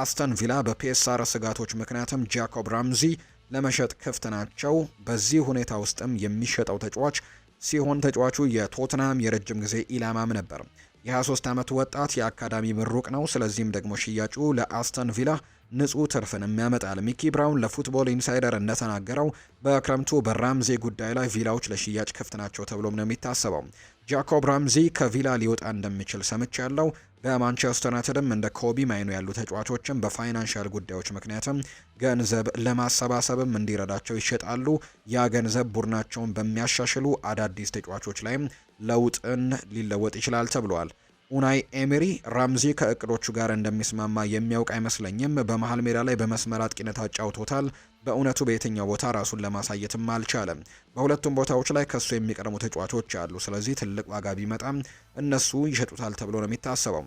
አስተን ቪላ በፒኤስአር ስጋቶች ምክንያትም ጃኮብ ራምዚ ለመሸጥ ክፍት ናቸው። በዚህ ሁኔታ ውስጥም የሚሸጠው ተጫዋች ሲሆን ተጫዋቹ የቶትንሃም የረጅም ጊዜ ኢላማም ነበር። የ23 ዓመቱ ወጣት የአካዳሚ ምሩቅ ነው። ስለዚህም ደግሞ ሽያጩ ለአስተን ቪላ ንጹህ ትርፍን ያመጣል። ሚኪ ብራውን ለፉትቦል ኢንሳይደር እንደተናገረው በክረምቱ በራምዚ ጉዳይ ላይ ቪላዎች ለሽያጭ ክፍት ናቸው ተብሎም ነው የሚታሰበው። ጃኮብ ራምዚ ከቪላ ሊወጣ እንደሚችል ሰምቻለሁ። በማንቸስተር ዩናይትድም እንደ ኮቢ ማይኖ ያሉ ተጫዋቾችም በፋይናንሻል ጉዳዮች ምክንያትም ገንዘብ ለማሰባሰብም እንዲረዳቸው ይሸጣሉ። ያ ገንዘብ ቡድናቸውን በሚያሻሽሉ አዳዲስ ተጫዋቾች ላይም ለውጥን ሊለወጥ ይችላል ተብሏል። ኡናይ ኤሜሪ ራምዚ ከእቅዶቹ ጋር እንደሚስማማ የሚያውቅ አይመስለኝም። በመሃል ሜዳ ላይ በመስመር አጥቂነት አጫውቶታል። በእውነቱ በየትኛው ቦታ ራሱን ለማሳየትም አልቻለም። በሁለቱም ቦታዎች ላይ ከሱ የሚቀርሙ ተጫዋቾች አሉ። ስለዚህ ትልቅ ዋጋ ቢመጣም እነሱ ይሸጡታል ተብሎ ነው የሚታሰበው።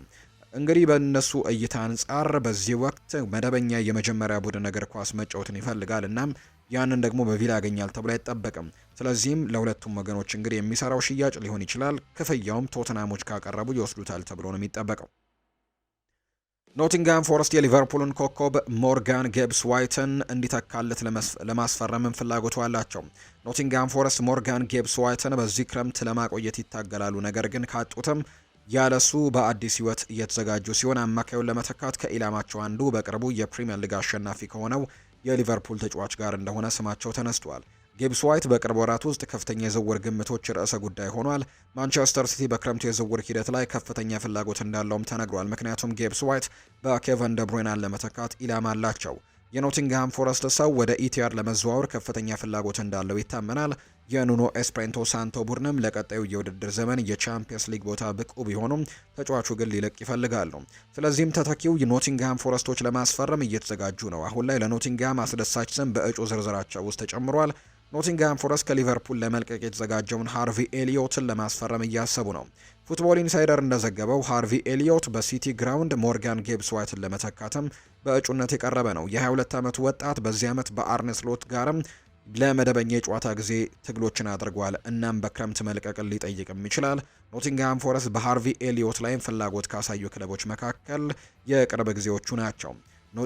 እንግዲህ በእነሱ እይታ አንጻር በዚህ ወቅት መደበኛ የመጀመሪያ ቡድን እግር ኳስ መጫወትን ይፈልጋል። እናም ያንን ደግሞ በቪላ ያገኛል ተብሎ አይጠበቅም። ስለዚህም ለሁለቱም ወገኖች እንግዲህ የሚሰራው ሽያጭ ሊሆን ይችላል። ክፍያውም ቶተናሞች ካቀረቡ ይወስዱታል ተብሎ ነው የሚጠበቀው። ኖቲንግሃም ፎረስት የሊቨርፑልን ኮከብ ሞርጋን ጌብስ ዋይትን እንዲተካለት ለማስፈረምም ፍላጎቱ አላቸው። ኖቲንግሃም ፎረስት ሞርጋን ጌብስ ዋይትን በዚህ ክረምት ለማቆየት ይታገላሉ። ነገር ግን ካጡትም ያለሱ በአዲስ ህይወት እየተዘጋጁ ሲሆን አማካዩን ለመተካት ከኢላማቸው አንዱ በቅርቡ የፕሪሚየር ሊግ አሸናፊ ከሆነው የሊቨርፑል ተጫዋች ጋር እንደሆነ ስማቸው ተነስቷል። ጊብስ ዋይት በቅርብ ወራት ውስጥ ከፍተኛ የዝውውር ግምቶች ርዕሰ ጉዳይ ሆኗል። ማንቸስተር ሲቲ በክረምቱ የዝውውር ሂደት ላይ ከፍተኛ ፍላጎት እንዳለውም ተነግሯል። ምክንያቱም ጊብስ ዋይት በኬቨን ደብሩይናን ለመተካት ኢላማ አላቸው። የኖቲንግሃም ፎረስት ሰው ወደ ኢቲአር ለመዘዋወር ከፍተኛ ፍላጎት እንዳለው ይታመናል። የኑኖ ኤስፕሬንቶ ሳንቶ ቡድንም ለቀጣዩ የውድድር ዘመን የቻምፒየንስ ሊግ ቦታ ብቁ ቢሆኑም ተጫዋቹ ግን ሊለቅ ይፈልጋሉ። ስለዚህም ተተኪው የኖቲንግሃም ፎረስቶች ለማስፈረም እየተዘጋጁ ነው። አሁን ላይ ለኖቲንግሃም አስደሳች ስም በእጩ ዝርዝራቸው ውስጥ ተጨምሯል። ኖቲንግሃም ፎረስት ከሊቨርፑል ለመልቀቅ የተዘጋጀውን ሃርቪ ኤሊዮትን ለማስፈረም እያሰቡ ነው። ፉትቦል ኢንሳይደር እንደዘገበው ሃርቪ ኤሊዮት በሲቲ ግራውንድ ሞርጋን ጌብስ ዋይትን ለመተካትም በእጩነት የቀረበ ነው። የ22 ዓመቱ ወጣት በዚህ ዓመት በአርነ ስሎት ጋርም ለመደበኛ የጨዋታ ጊዜ ትግሎችን አድርጓል። እናም በክረምት መልቀቅን ሊጠይቅም ይችላል። ኖቲንግሃም ፎረስት በሃርቪ ኤሊዮት ላይም ፍላጎት ካሳዩ ክለቦች መካከል የቅርብ ጊዜዎቹ ናቸው።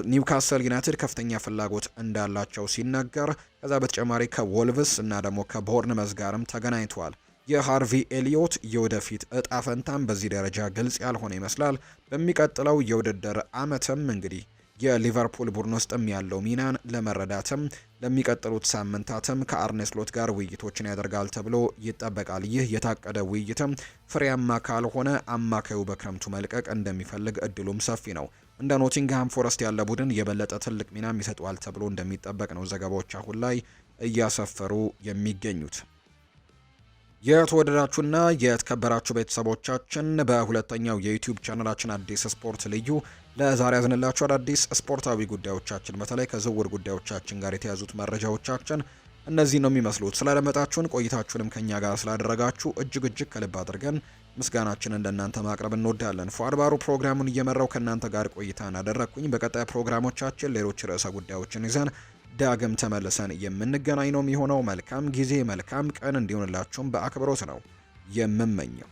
ኒውካስል ዩናይትድ ከፍተኛ ፍላጎት እንዳላቸው ሲነገር፣ ከዛ በተጨማሪ ከወልቭስ እና ደግሞ ከቦርንመዝ ጋርም ተገናኝተዋል። የሃርቪ ኤሊዮት የወደፊት እጣ ፈንታም በዚህ ደረጃ ግልጽ ያልሆነ ይመስላል። በሚቀጥለው የውድድር ዓመትም እንግዲህ የሊቨርፑል ቡድን ውስጥም ያለው ሚናን ለመረዳትም ለሚቀጥሉት ሳምንታትም ከአርነ ስሎት ጋር ውይይቶችን ያደርጋል ተብሎ ይጠበቃል። ይህ የታቀደ ውይይትም ፍሬያማ ካልሆነ አማካዩ በክረምቱ መልቀቅ እንደሚፈልግ እድሉም ሰፊ ነው። እንደ ኖቲንግሃም ፎረስት ያለ ቡድን የበለጠ ትልቅ ሚናም ይሰጠዋል ተብሎ እንደሚጠበቅ ነው ዘገባዎች አሁን ላይ እያሰፈሩ የሚገኙት። የተወደዳችሁና የተከበራችሁ ቤተሰቦቻችን በሁለተኛው የዩቲዩብ ቻናላችን አዲስ ስፖርት ልዩ ለዛሬ ያዝንላችሁ አዳዲስ ስፖርታዊ ጉዳዮቻችን በተለይ ከዝውውር ጉዳዮቻችን ጋር የተያዙት መረጃዎቻችን እነዚህ ነው የሚመስሉት። ስላደመጣችሁን ቆይታችሁንም ከኛ ጋር ስላደረጋችሁ እጅግ ከልብ አድርገን ምስጋናችንን ለእናንተ ማቅረብ እንወዳለን። ፏድባሩ ፕሮግራሙን እየመራው ከእናንተ ጋር ቆይታን አደረግኩኝ። በቀጣይ ፕሮግራሞቻችን ሌሎች ርዕሰ ጉዳዮችን ይዘን ዳግም ተመልሰን የምንገናኝ ነው የሚሆነው። መልካም ጊዜ መልካም ቀን እንዲሆንላችሁም በአክብሮት ነው የምመኘው።